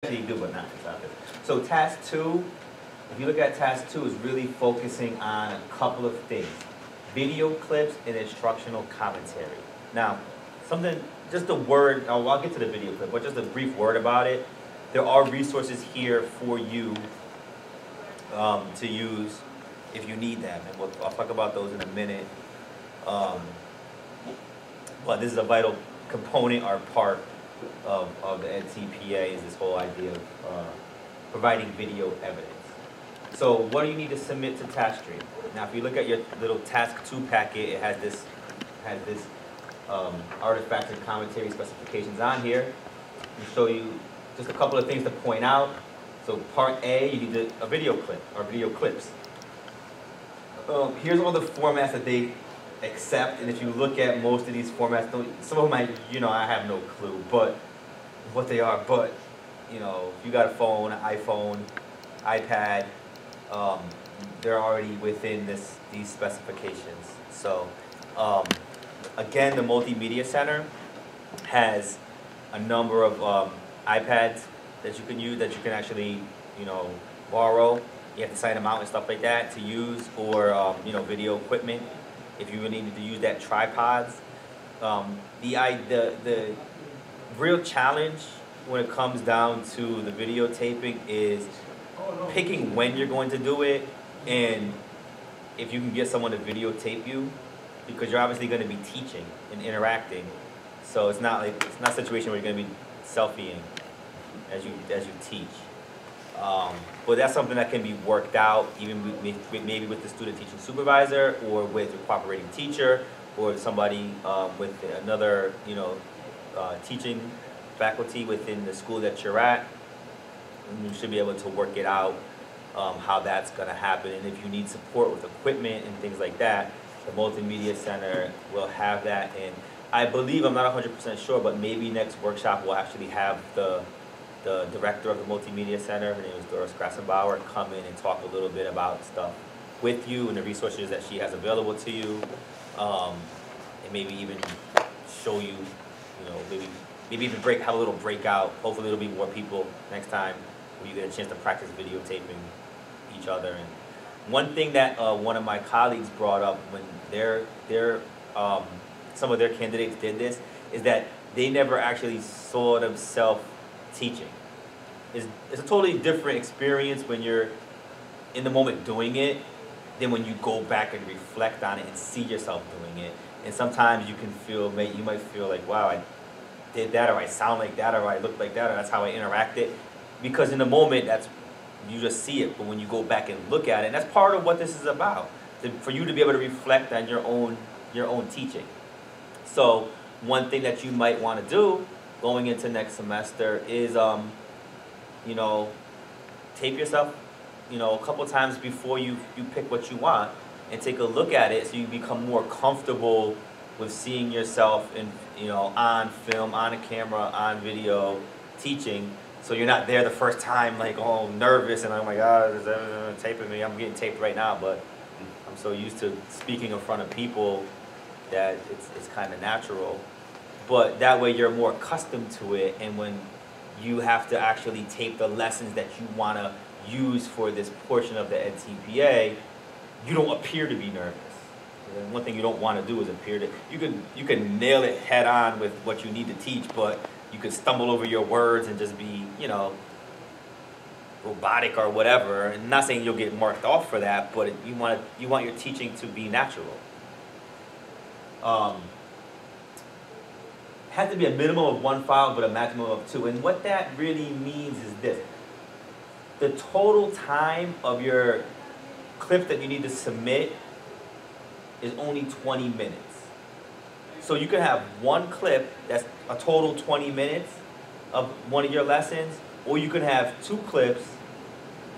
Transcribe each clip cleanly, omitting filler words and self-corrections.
actually good, but not exactly. So task 2, if you look at task 2, is really focusing on a couple of things: video clips and instructional commentary. Now, something, just a word. I'll get to the video clip, but just a brief word about it. There are resources here for you to use if you need them, and I'll talk about those in a minute. But this is a vital component or part of the EdTPA, is this whole idea of providing video evidence. So what do you need to submit to task 3? Now, if you look at your little task 2 packet, it has this artifacts and commentary specifications on here. I'll show you just a couple of things to point out. So part A, you need a video clip or video clips. Here's all the formats that they accept, and if you look at most of these formats, some of them I have no clue, but what they are. But if you got a phone, an iPhone, iPad, they're already within these specifications. So again, the Multimedia Center has a number of iPads that you can use, that you can actually borrow. You have to sign them out and stuff like that to use, or video equipment if you needed to use that, tripods. The real challenge when it comes down to the videotaping is picking when you're going to do it, and if you can get someone to videotape you, because you're obviously going to be teaching and interacting. So it's not a situation where you're going to be selfieing as you teach. But that's something that can be worked out, even maybe with the student teaching supervisor, or with a cooperating teacher, or somebody with another teaching faculty within the school that you're at. And you should be able to work it out, how that's going to happen. And if you need support with equipment and things like that, the Multimedia Center will have that. And I believe, I'm not 100% sure, but maybe next workshop we'll actually have the director of the Multimedia Center, her name is Doris Grassenbauer, come in and talk a little bit about stuff with you and the resources that she has available to you, and maybe even show you, maybe even have a little breakout. Hopefully there'll be more people next time where you get a chance to practice videotaping each other. And one thing that one of my colleagues brought up when some of their candidates did this, is that they never actually saw themselves teaching. It's a totally different experience when you're in the moment doing it than when you go back and reflect on it and see yourself doing it. And sometimes you might feel like, wow, I did that, or I sound like that, or I look like that, or that's how I interacted. Because in the moment, you just see it. But when you go back and look at it, and that's part of what this is about, for you to be able to reflect on your own teaching. So one thing that you might want to do going into next semester is, tape yourself, a couple times before you pick what you want, and take a look at it so you become more comfortable with seeing yourself on film, on a camera, on video, teaching. So you're not there the first time like all nervous and, oh my God, is that taping me? I'm getting taped right now, but I'm so used to speaking in front of people that it's kind of natural. But that way you're more accustomed to it, and when you have to actually tape the lessons that you want to use for this portion of the EdTPA, you don't appear to be nervous. And one thing you don't want to do is appear to, you can nail it head on with what you need to teach, but you could stumble over your words and just be, robotic or whatever. And not saying you'll get marked off for that, but you want your teaching to be natural. Has to be a minimum of 1 file, but a maximum of 2. And what that really means is this: the total time of your clip that you need to submit is only 20 minutes. So you can have one clip that's a total 20 minutes of one of your lessons, or you can have 2 clips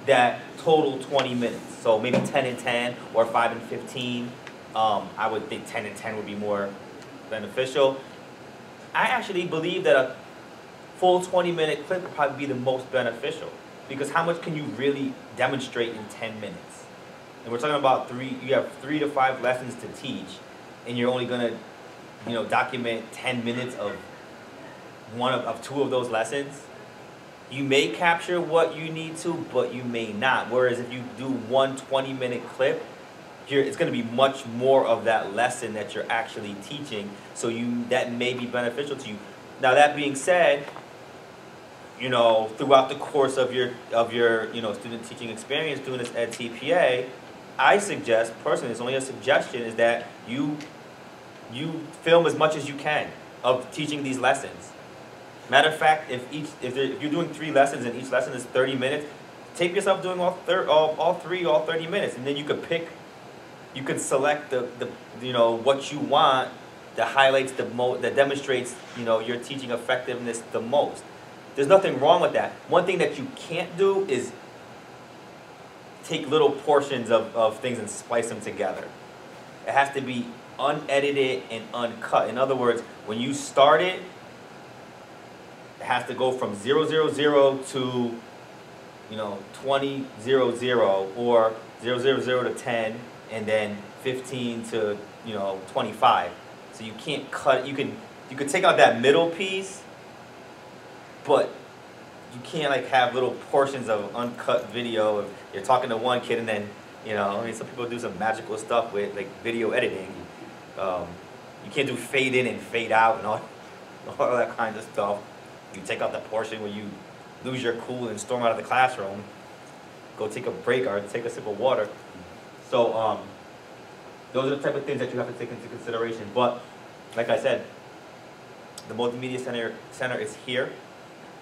that total 20 minutes. So maybe 10 and 10, or 5 and 15. I would think 10 and 10 would be more beneficial. I actually believe that a full 20-minute clip would probably be the most beneficial, because how much can you really demonstrate in 10 minutes? And we're talking about you have 3 to 5 lessons to teach, and you're only gonna, document 10 minutes of 2 of those lessons. You may capture what you need to, but you may not. Whereas if you do one 20-minute clip, it's going to be much more of that lesson that you're actually teaching, so that may be beneficial to you. Now that being said, you know, throughout the course of your you know, student teaching experience doing this EdTPA, I suggest personally, it's only a suggestion, is that you film as much as you can of teaching these lessons. Matter of fact, if you're doing 3 lessons and each lesson is 30 minutes, tape yourself doing all 30 minutes, and then you could select the you know, what you want that highlights that demonstrates, you know, your teaching effectiveness the most. There's nothing wrong with that. One thing that you can't do is take little portions of things and splice them together. It has to be unedited and uncut. In other words, when you start it, it has to go from 000 to, you know, 2000 or 000 to 10, and then 15 to, you know, 25. So you can't cut. You could take out that middle piece, but you can't like have little portions of uncut video if you're talking to one kid and then, you know, I mean, some people do some magical stuff with like video editing. You can't do fade in and fade out and all that kind of stuff. You take out that portion where you lose your cool and storm out of the classroom, go take a break or take a sip of water. So those are the type of things that you have to take into consideration. But like I said, the Multimedia Center is here.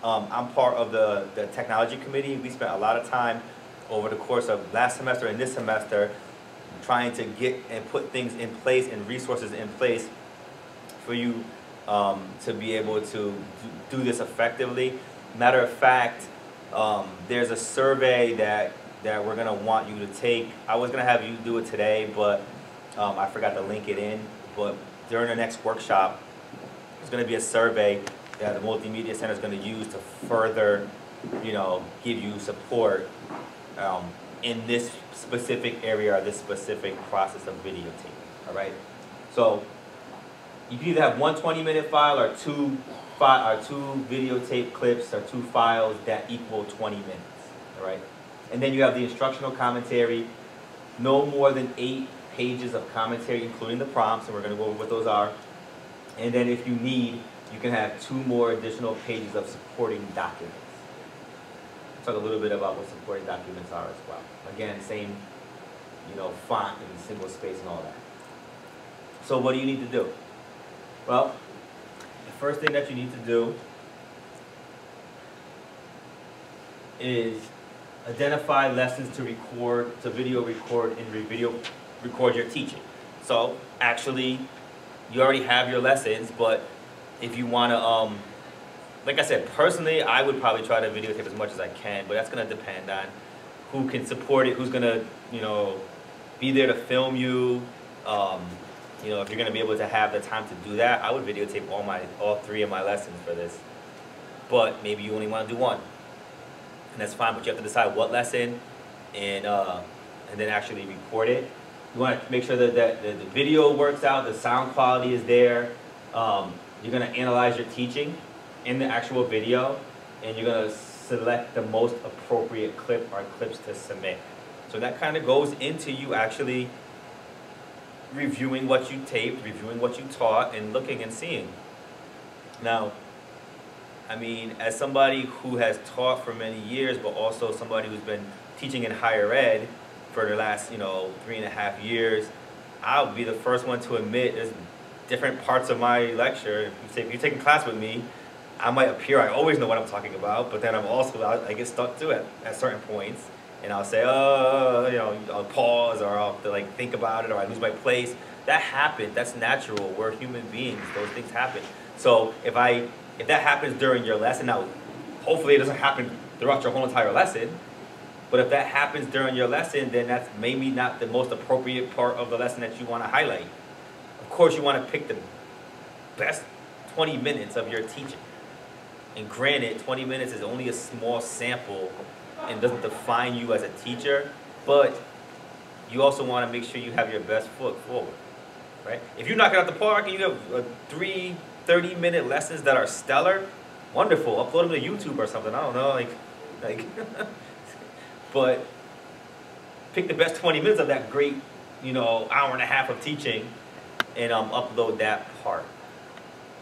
I'm part of the technology committee. We spent a lot of time over the course of last semester and this semester trying to get and put things in place and resources in place for you to be able to do this effectively. Matter of fact, there's a survey that we're going to want you to take. I was going to have you do it today, but I forgot to link it in. But during the next workshop, there's going to be a survey that the Multimedia Center is going to use to further, you know, give you support in this specific area or this specific process of videotaping. All right. So you can either have one 20-minute file or two videotape clips or 2 files that equal 20 minutes. All right. And then you have the instructional commentary, no more than 8 pages of commentary, including the prompts, and we're going to go over what those are. And then if you need, you can have 2 more additional pages of supporting documents. Talk a little bit about what supporting documents are as well. Again, same, you know, font and single space and all that. So what do you need to do? Well, the first thing that you need to do is identify lessons to record, to video record, and video record your teaching. So actually, you already have your lessons, but if you want to, like I said, personally, I would probably try to videotape as much as I can, but that's going to depend on who can support it, who's going to, you know, be there to film you. You know, if you're going to be able to have the time to do that, I would videotape all 3 of my lessons for this. But maybe you only want to do 1, and that's fine. But you have to decide what lesson, and then actually record it. You want to make sure that the video works out, the sound quality is there. You're going to analyze your teaching in the actual video, and you're going to select the most appropriate clip or clips to submit. So that kind of goes into you actually reviewing what you taped, reviewing what you taught, and looking and seeing. Now, I mean, as somebody who has taught for many years, but also somebody who's been teaching in higher ed for the last, you know, 3.5 years, I'll be the first one to admit there's different parts of my lecture. If you're taking class with me, I might appear, I always know what I'm talking about, but then I get stuck to it at certain points, and I'll say, you know, I'll pause, or I'll have to like think about it, or I lose my place. That happens. That's natural. We're human beings. Those things happen. So if that happens during your lesson, now hopefully it doesn't happen throughout your whole entire lesson, but if that happens during your lesson, then that's maybe not the most appropriate part of the lesson that you want to highlight. Of course, you want to pick the best 20 minutes of your teaching. And granted, 20 minutes is only a small sample and doesn't define you as a teacher, but you also want to make sure you have your best foot forward, right? If you knock it out the park and you have 3 30-minute lessons that are stellar, wonderful. Upload them to YouTube or something. I don't know, like, but pick the best 20 minutes of that great, you know, hour and a half of teaching, and upload that part.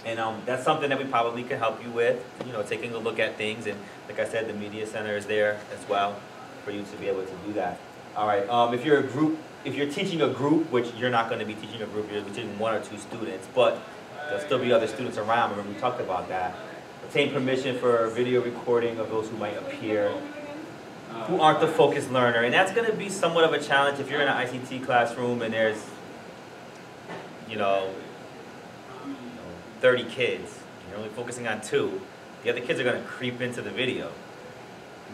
And that's something that we probably can help you with, you know, taking a look at things. And like I said, the media center is there as well for you to be able to do that. All right. If you're a group, if you're teaching a group, which you're not going to be teaching a group, you're teaching 1 or 2 students, but there'll still be other students around. Remember, we talked about that. Obtain permission for video recording of those who might appear, who aren't the focused learner. And that's going to be somewhat of a challenge if you're in an ICT classroom and there's, you know, 30 kids, you're only focusing on 2, the other kids are going to creep into the video.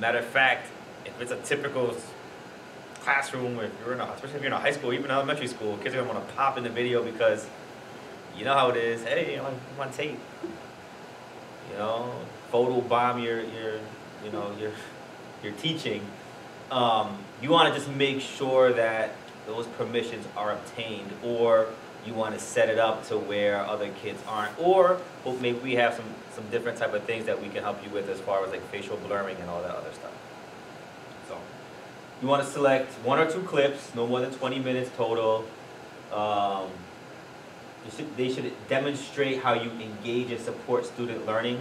Matter of fact, if it's a typical classroom, where you're in especially if you're in a high school, even elementary school, kids are going to want to pop in the video because you know how it is. Hey, I'm on tape. You know, photo bomb your teaching. You want to just make sure that those permissions are obtained, or you want to set it up to where other kids aren't, or maybe we have some different type of things that we can help you with as far as like facial blurring and all that other stuff. So you want to select 1 or 2 clips, no more than 20 minutes total. They should demonstrate how you engage and support student learning,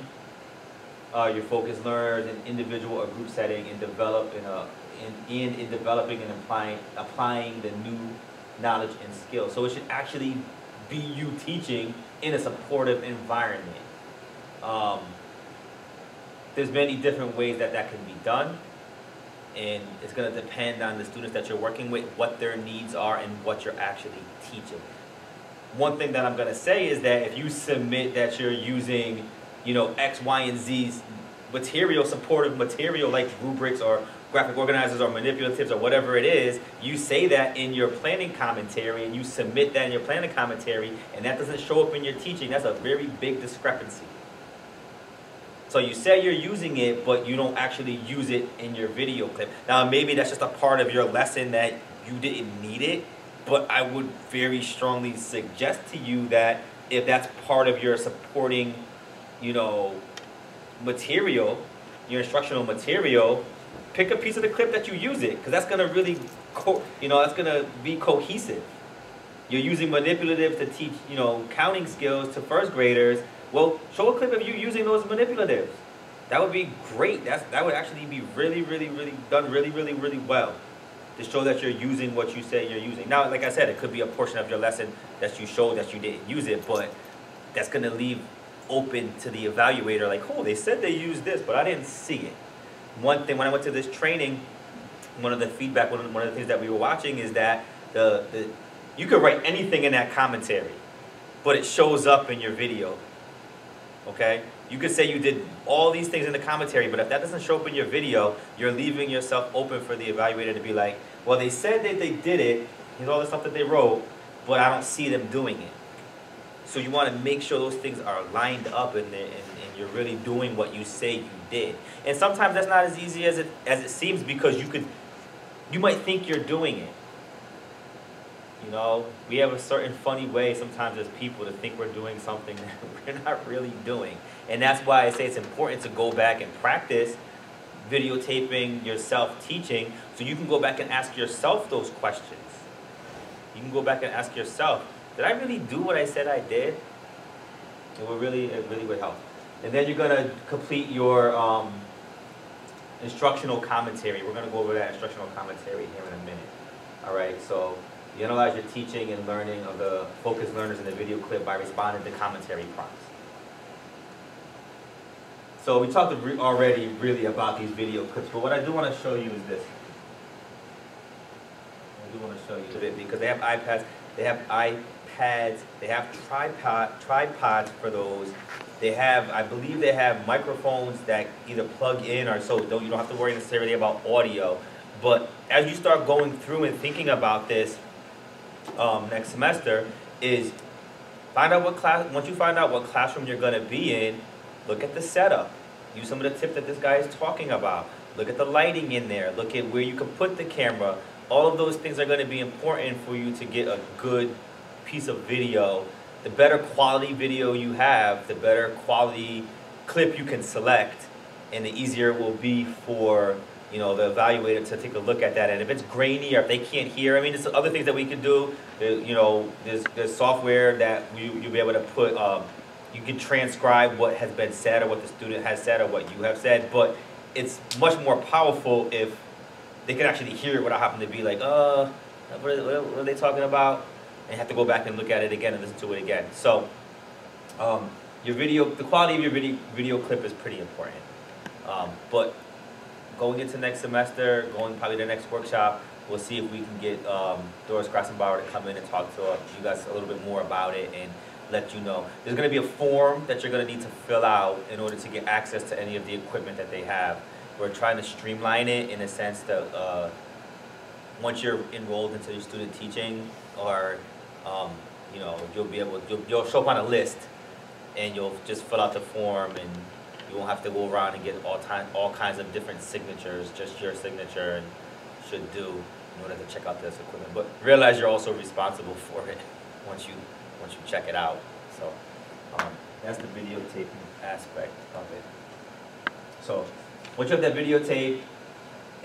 your focused learners in individual or group setting, and in developing and applying the new knowledge and skills. So it should actually be you teaching in a supportive environment. There's many different ways that can be done, and it's going to depend on the students that you're working with, what their needs are, and what you're actually teaching. One thing that I'm going to say is that if you submit that you're using, you know, X, Y, and Z's material, supportive material like rubrics or graphic organizers or manipulatives or whatever it is, you say that in your planning commentary and you submit that in your planning commentary, and that doesn't show up in your teaching, that's a very big discrepancy. So you say you're using it, but you don't actually use it in your video clip. Now maybe that's just a part of your lesson that you didn't need it, but I would very strongly suggest to you that if that's part of your supporting, you know, material, your instructional material, pick a piece of the clip that you use it, because that's going to really, that's going to be cohesive. You're using manipulatives to teach, you know, counting skills to first graders. Well, show a clip of you using those manipulatives. That would be great. That would actually be really done really well to show that you're using what you say you're using. Now, like I said, it could be a portion of your lesson that you showed that you didn't use it, but that's going to leave open to the evaluator, like, oh, they said they used this, but I didn't see it. One thing, when I went to this training, one of the feedback, one of the things that we were watching is that you could write anything in that commentary, but it shows up in your video. Okay? You could say you did all these things in the commentary, but if that doesn't show up in your video, you're leaving yourself open for the evaluator to be like, well, they said that they did it, here's all the stuff that they wrote, but I don't see them doing it. So you want to make sure those things are lined up and you're really doing what you say you did. And sometimes that's not as easy as it seems, because you might think you're doing it. You know, we have a certain funny way sometimes as people to think we're doing something that we're not really doing. And that's why I say it's important to go back and practice videotaping yourself teaching, so you can go back and ask yourself those questions. You can go back and ask yourself, did I really do what I said I did? It really would help. And then you're gonna complete your instructional commentary. We're gonna go over that instructional commentary here in a minute. All right, so you analyze your teaching and learning of the focused learners in the video clip by responding to commentary prompts. So we talked already really about these video clips, but what I do want to show you is this. I do want to show you a bit, because they have iPads, they have iPads, they have tripods for those. They have, I believe they have microphones that either plug in or so you don't have to worry necessarily about audio. But as you start going through and thinking about this next semester, is find out once you find out what classroom you're going to be in, look at the setup. Use some of the tips that this guy is talking about. Look at the lighting in there. Look at where you can put the camera. All of those things are going to be important for you to get a good piece of video. The better quality video you have, the better quality clip you can select, and the easier it will be for the evaluator to take a look at that. And if it's grainy or if they can't hear, I mean, there's other things that we can do. There's software that you'll be able to put. You can transcribe what has been said or what the student has said or what you have said, but it's much more powerful if they can actually hear it without having to be like, what are they talking about? And have to go back and look at it again and listen to it again. So the quality of your video clip is pretty important. But going into next semester, going probably the next workshop, we'll see if we can get Doris Grassenbauer to come in and talk to you guys a little bit more about it and let you know. There's going to be a form that you're going to need to fill out in order to get access to any of the equipment that they have. We're trying to streamline it in a sense that once you're enrolled into your student teaching, or you'll show up on a list and you'll just fill out the form, and you won't have to go around and get all kinds of different signatures. Just your signature and should do in order to check out this equipment. But realize you're also responsible for it once you check it out. So that's the videotaping aspect of it. So once you have that videotape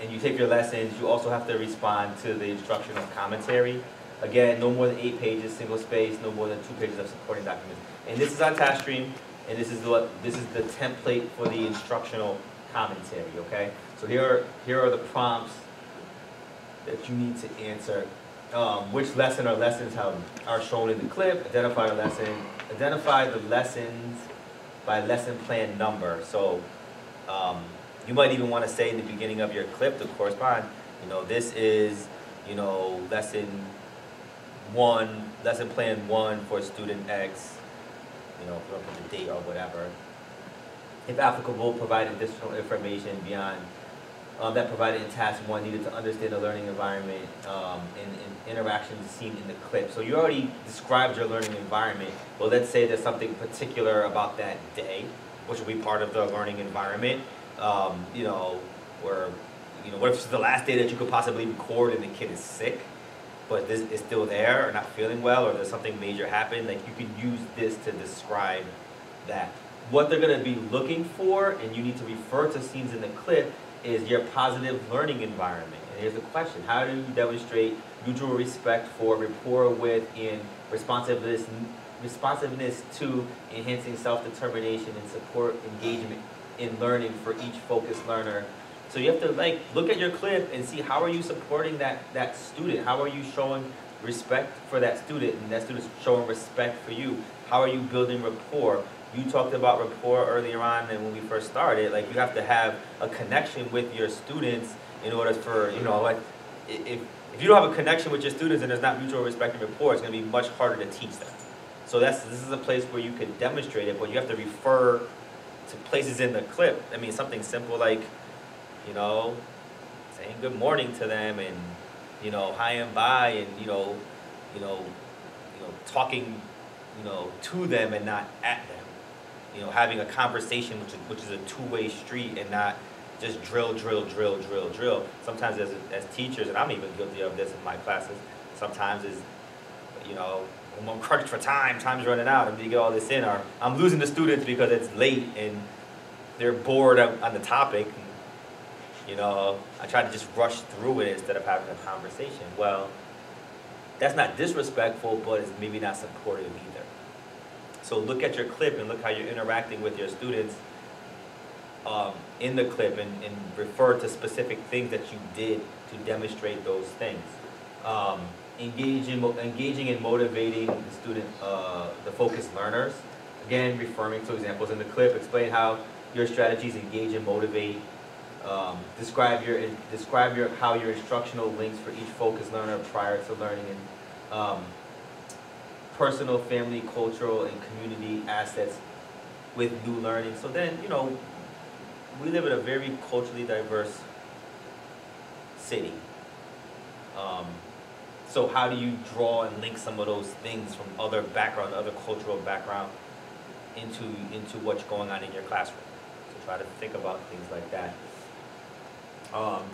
and you take your lessons, you also have to respond to the instructional commentary. Again, no more than 8 pages, single space, no more than 2 pages of supporting documents. And this is on TaskStream, and this is the template for the instructional commentary. Okay, so here are the prompts that you need to answer. Which lesson or lessons are shown in the clip? Identify a lesson. Identify the lessons by lesson plan number. So you might even want to say in the beginning of your clip to correspond, this is, lesson plan 1 for student X, if you want to put the date or whatever. If applicable, provide additional information beyond that provided in task 1 needed to understand the learning environment and interactions seen in the clip. So you already described your learning environment. Well, let's say there's something particular about that day, which will be part of the learning environment. What if it's the last day that you could possibly record and the kid is sick, but this is still there or not feeling well, or there's something major happen? Like, you can use this to describe that. What they're going to be looking for, and you need to refer to scenes in the clip, is your positive learning environment. And here's the question: how do you demonstrate mutual respect for, rapport with, and responsiveness to enhancing self-determination and support engagement in learning for each focused learner? So you have to look at your clip and see, how are you supporting that student? How are you showing respect for that student, and that student's showing respect for you? How are you building rapport? You talked about rapport earlier on, and when we first started, you have to have a connection with your students in order for, if you don't have a connection with your students and there's not mutual respect and rapport, it's going to be much harder to teach them. So this is a place where you can demonstrate it, but you have to refer to places in the clip. I mean, something simple like, saying good morning to them, and, hi and bye, and, talking, to them and not at them. Having a conversation which is a two-way street and not just drill. Sometimes as teachers, and I'm even guilty of this in my classes, sometimes is, I'm crunched for time's running out, I'm going to get all this in, or I'm losing the students because it's late and they're bored on the topic. I try to just rush through it instead of having a conversation. Well, that's not disrespectful, but it's maybe not supportive either. So look at your clip and look how you're interacting with your students in the clip, and refer to specific things that you did to demonstrate those things. Engaging and motivating the student, the focused learners. Again, referring to examples in the clip. Explain how your strategies engage and motivate. Describe how your instructional links for each focused learner prior to learning, and personal, family, cultural, and community assets with new learning. So then, we live in a very culturally diverse city. So how do you draw and link some of those things from other cultural background into what's going on in your classroom? So try to think about things like that.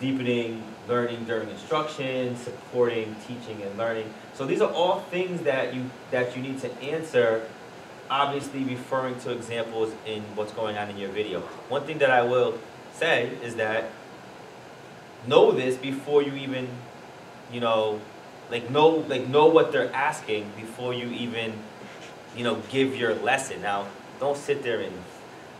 Deepening learning during instruction, supporting teaching and learning. So these are all things that you need to answer obviously referring to examples in what's going on in your video. One thing that I will say is that know this before you even, you know, know what they're asking before you even, you know, give your lesson. Now, don't sit there and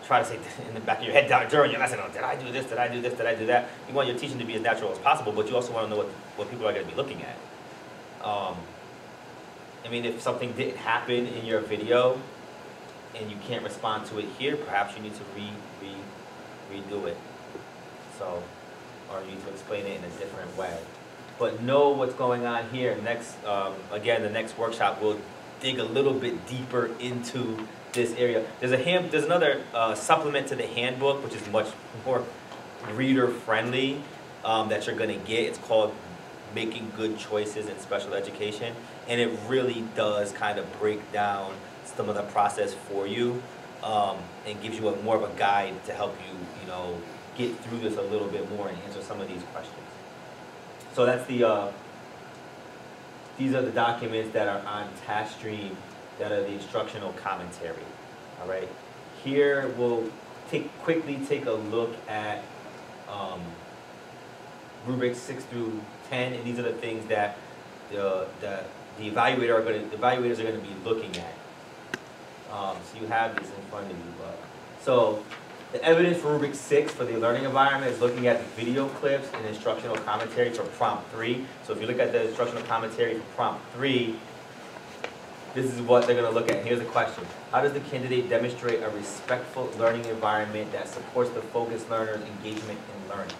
try to say in the back of your head during your lesson, oh, did I do this, did I do this, did I do that? You want your teaching to be as natural as possible, but you also want to know what people are going to be looking at. I mean, if something didn't happen in your video and you can't respond to it here, perhaps you need to redo it. So, or you need to explain it in a different way. But know what's going on here. Next, again, the next workshop will dig a little bit deeper into this area. There's another supplement to the handbook, which is much more reader friendly, that you're going to get. It's called Making Good Choices in Special Education, and it really does kind of break down some of the process for you, and gives you more of a guide to help you, you know, get through this a little bit more and answer some of these questions. So that's these are the documents that are on TaskStream that are the instructional commentary. All right. Here we'll quickly take a look at rubrics 6 through 10, and these are the things that the evaluators are going to be looking at. So you have this in front of you. So the evidence for rubric 6 for the learning environment is looking at the video clips and instructional commentary for prompt 3. So if you look at the instructional commentary for prompt 3, this is what they're going to look at. Here's the question. How does the candidate demonstrate a respectful learning environment that supports the focused learner's engagement in learning?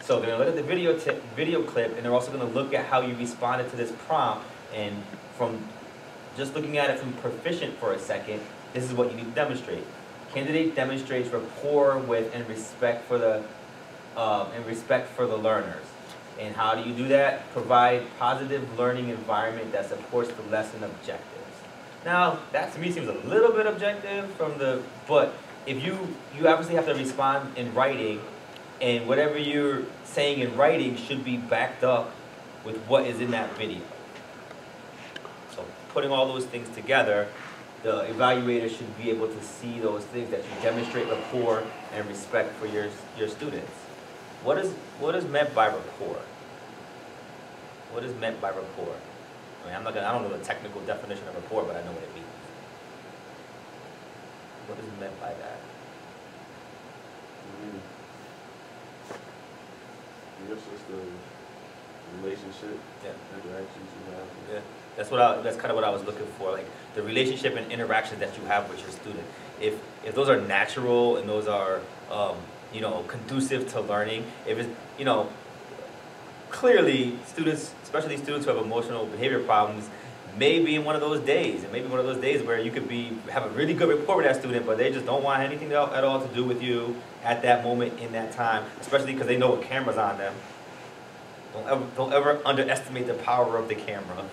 So they're going to look at the video clip, and they're also going to look at how you responded to this prompt. And from just looking at it from proficient for a second, this is what you need to demonstrate. Candidate demonstrates rapport with and respect for the learners. And how do you do that? Provide positive learning environment that supports the lesson objectives. Now, that to me seems a little bit objective but if you obviously have to respond in writing, and whatever you're saying in writing should be backed up with what is in that video. So putting all those things together, the evaluator should be able to see those things, that you demonstrate rapport and respect for your students. What is meant by rapport? What is meant by rapport? I mean, I don't know the technical definition of rapport, but I know what it means. What is meant by that? I guess it's the relationship, interactions you have. Yeah. That's kind of what I was looking for, like the relationship and interactions that you have with your student. If those are natural and those are you know, conducive to learning, if it's, you know, clearly students, especially students who have emotional behavior problems, may be in one of those days, and maybe one of those days where you could have a really good rapport with that student, but they just don't want anything at all to do with you at that moment in that time, especially because they know what camera's on them. Don't ever underestimate the power of the camera.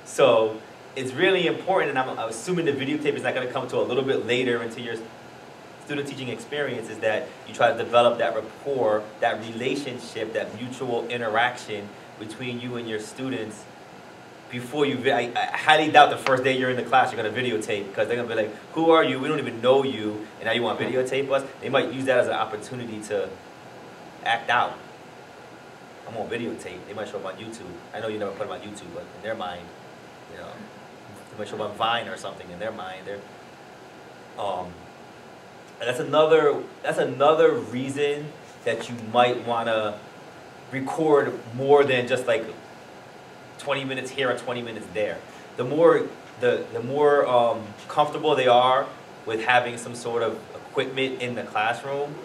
So it's really important, and I'm assuming the videotape is not going to come to a little bit later into your student teaching experience, is that you try to develop that rapport, that relationship, that mutual interaction between you and your students before you. I highly doubt the first day you're in the class you're going to videotape, because they're going to be like, who are you? We don't even know you, and now you want to videotape us? They might use that as an opportunity to act out. I'm on videotape. They might show up on YouTube. I know you never put them on YouTube, but in their mind, you know, they might show up on Vine or something. In their mind, and that's another reason that you might want to record more than just like 20 minutes here or 20 minutes there. The more comfortable they are with having some sort of equipment in the classroom,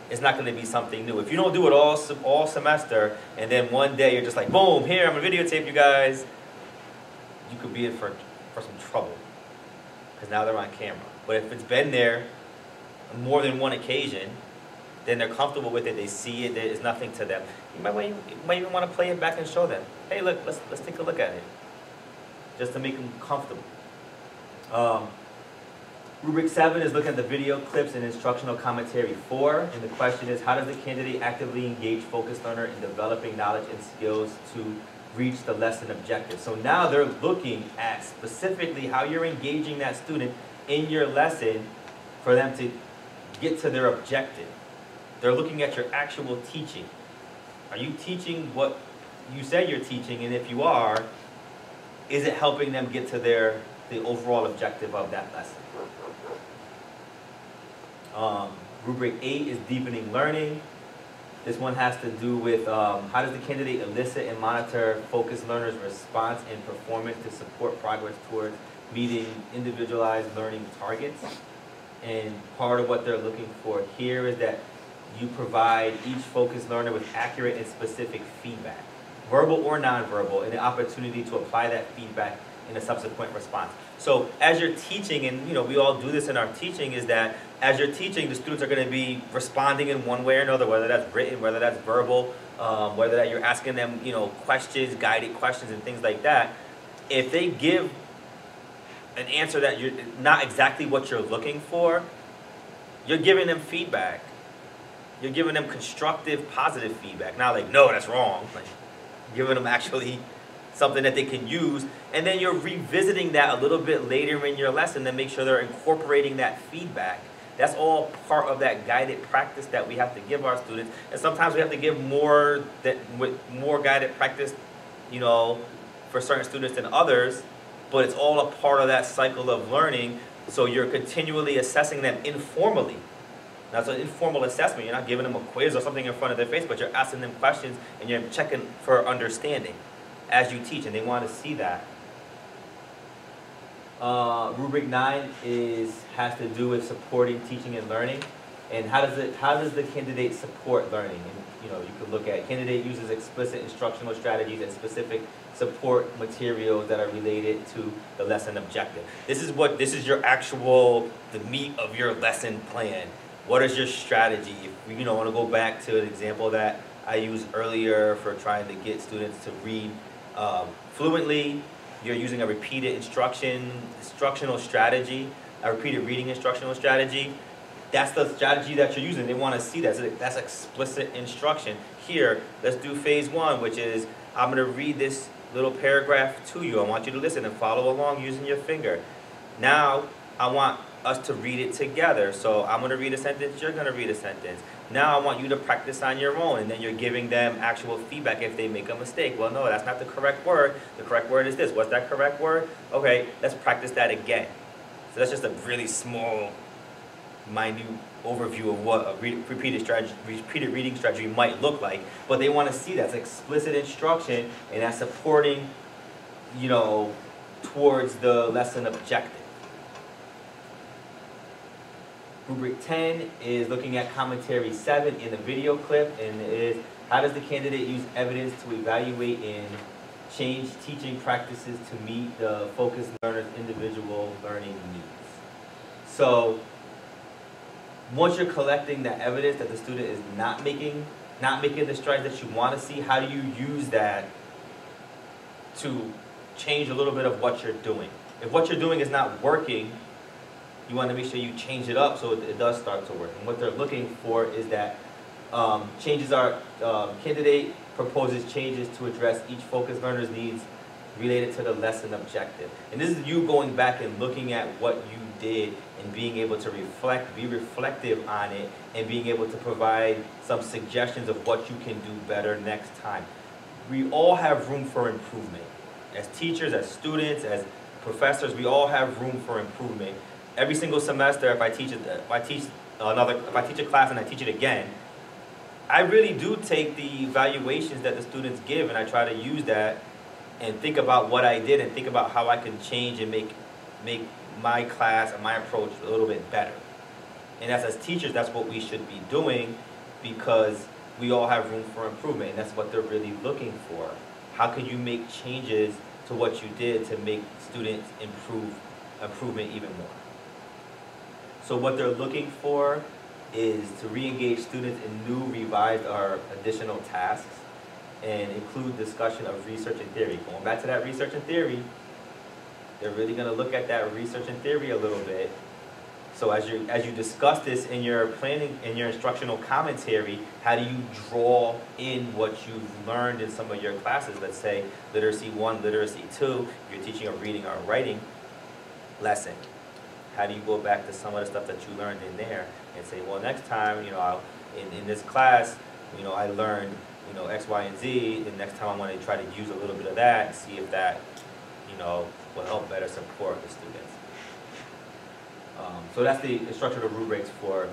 it's not going to be something new. If you don't do it all semester, and then one day you're just like, boom, here, I'm going to videotape you guys, you could be in for some trouble, because now they're on camera. But if it's been there on more than one occasion, then they're comfortable with it, they see it, there's nothing to them. You might even want to play it back and show them, hey, look, let's take a look at it, just to make them comfortable. Rubric 7 is looking at the video clips and instructional commentary 4, and the question is, how does the candidate actively engage focused learner in developing knowledge and skills to reach the lesson objective. So now they're looking at specifically how you're engaging that student in your lesson for them to get to their objective. They're looking at your actual teaching. Are you teaching what you say you're teaching? And if you are, is it helping them get to the overall objective of that lesson? Rubric 8 is deepening learning. This one has to do with how does the candidate elicit and monitor focused learners' response and performance to support progress towards meeting individualized learning targets. And part of what they're looking for here is that you provide each focused learner with accurate and specific feedback, verbal or nonverbal, and the opportunity to apply that feedback in a subsequent response. So as you're teaching, and we all do this in our teaching, is that as you're teaching, the students are going to be responding in one way or another, whether that's written, whether that's verbal, whether that you're asking them, questions, guided questions, and things like that. If they give an answer that you're not exactly what you're looking for, you're giving them feedback. You're giving them constructive, positive feedback. Not like, no, that's wrong. Like, giving them actually something that they can use, and then you're revisiting that a little bit later in your lesson to make sure they're incorporating that feedback. That's all part of that guided practice that we have to give our students, and sometimes we have to give more guided practice, for certain students than others, but it's all a part of that cycle of learning, so you're continually assessing them informally. That's an informal assessment. You're not giving them a quiz or something in front of their face, but you're asking them questions and you're checking for understanding as you teach, and they want to see that. Rubric 9 has to do with supporting teaching and learning, and how does the candidate support learning? And you can look at candidate uses explicit instructional strategies and specific support materials that are related to the lesson objective. This is your actual the meat of your lesson plan. What is your strategy? If you want to go back to an example that I used earlier for trying to get students to read fluently, you're using a repeated instructional strategy, a repeated reading instructional strategy. That's the strategy that you're using. They want to see that. So that's explicit instruction. Here, let's do phase 1, which is I'm going to read this little paragraph to you. I want you to listen and follow along using your finger. Now, I want us to read it together. So I'm going to read a sentence, you're going to read a sentence. Now I want you to practice on your own, and then you're giving them actual feedback if they make a mistake. Well, no, that's not the correct word. The correct word is this. What's that correct word? Okay, let's practice that again. So that's just a really small, minute overview of what a repeated reading strategy might look like. But they want to see that. It's explicit instruction, and that's supporting, towards the lesson objective. Rubric 10 is looking at commentary 7 in the video clip, and it is how does the candidate use evidence to evaluate and change teaching practices to meet the focused learner's individual learning needs. So once you're collecting the evidence that the student is not making the strides that you want to see, how do you use that to change a little bit of what you're doing? If what you're doing is not working, you want to make sure you change it up so it does start to work. And what they're looking for is that candidate proposes changes to address each focused learner's needs related to the lesson objective. And this is you going back and looking at what you did and being able to be reflective on it, and being able to provide some suggestions of what you can do better next time. We all have room for improvement. As teachers, as students, as professors, we all have room for improvement. Every single semester, if I teach a class and I teach it again, I really do take the evaluations that the students give, and I try to use that and think about what I did and think about how I can change and make my class and my approach a little bit better. And as teachers, that's what we should be doing, because we all have room for improvement, and that's what they're really looking for. How can you make changes to what you did to make students improvement even more? So what they're looking for is to re-engage students in new, revised, or additional tasks, and include discussion of research and theory. Going back to that research and theory, they're really going to look at that research and theory a little bit So as you discuss this in your planning, in your instructional commentary, how do you draw in what you've learned in some of your classes? Let's say literacy 1, literacy 2, you're teaching a reading or a writing lesson. How do you go back to some of the stuff that you learned in there and say, well, next time, in this class, I learned, X, Y, and Z, and next time I want to try to use a little bit of that and see if that, will help better support the students. So that's the instructional rubrics for